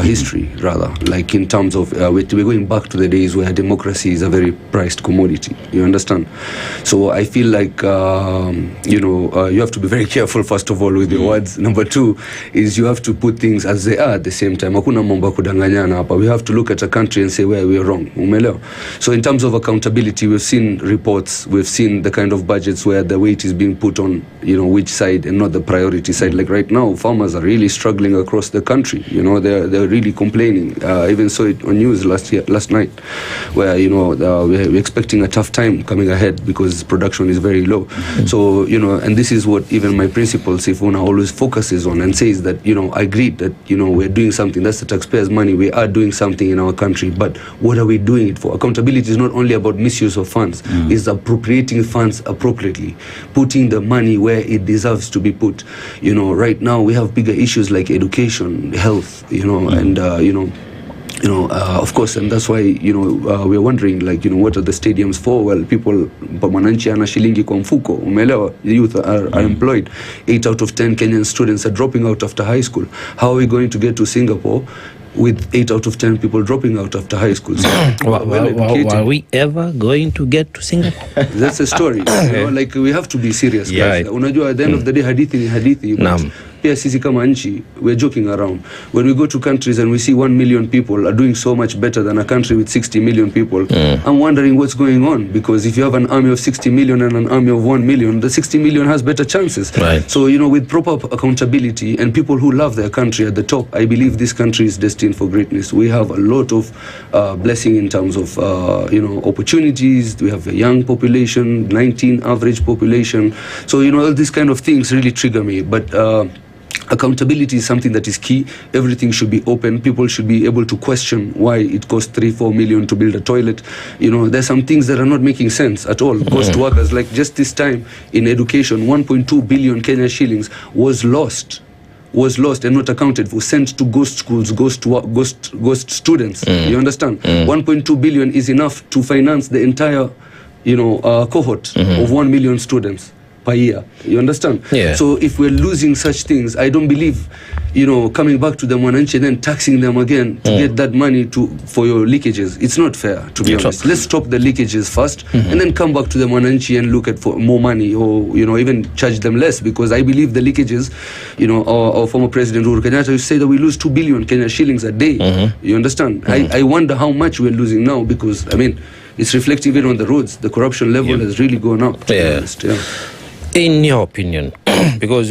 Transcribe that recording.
history, rather, like in terms of we're going back to the days where democracy is a very priced commodity. You understand? So I feel like you have to be very careful, first of all, with your words. Number two is you have to put things as they are at the same time. Hakuna mambo kudanganyana hapa. We have to look at a country and say where we are wrong. Umeelewa? So in terms of accountability, we've seen reports, we've seen the kind of budgets where the weight is being put on, which side and not the priority side. Like right now, farmers are really struggling across the country. They're really complaining. Even saw it on news last night, where we're expecting a tough time coming ahead because production is very low. So and this is what even my principal Sifuna always focuses on and says that I agree that we're doing something. That's the taxpayers' money. We are doing something in our country, but what are we doing it for? Accountability is not only about misuse of funds. It's appropriating funds appropriately, putting the money where it deserves to be put. Right now we have bigger issues like education, health, and of course, and that's why we're wondering, like, what are the stadiums for? Well, people, mwananchi ana shilingi kwa mfuko, umeelewa? The youth are employed. 8 out of 10 Kenyan students are dropping out after high school. How are we going to get to Singapore with 8 out of 10 people dropping out after high school? So, are we ever going to get to Singapore? That's a story. Like, we have to be serious, guys. Unajua, at the end of the day, hadithi ni hadithi. Pia sisi kama nchi, we're joking around. When we go to countries and we see 1 million people are doing so much better than a country with 60 million people, I'm wondering what's going on. Because if you have an army of 60 million and an army of 1 million, the 60 million has better chances. Right. So, with proper accountability and people who love their country at the top, I believe this country is destined for greatness. We have a lot of blessing in terms of, opportunities. We have a young population, 19 average population. So, all these kind of things really trigger me. But accountability is something that is key. Everything should be open. People should be able to question why it costs 3-4 million to build a toilet. There's some things that are not making sense at all. Cost workers, like just this time in education, 1.2 billion Kenya shillings was lost and not accounted for, sent to ghost schools, ghost students. You understand? 1.2 billion is enough to finance the entire cohort of 1 million students per year. You understand? Yeah. So if we're losing such things, I don't believe coming back to the mwananchi and then taxing them again to get that money for your leakages. It's not fair, to be honest. Let's stop the leakages first and then come back to the mwananchi and look at for more money, or even charge them less, because I believe the leakages, our former President Uhuru Kenyatta used to say that we lose 2 billion Kenya shillings a day. You understand? I wonder how much we're losing now, because it's reflective even on the roads. The corruption level has really gone up, to be honest. In your opinion, because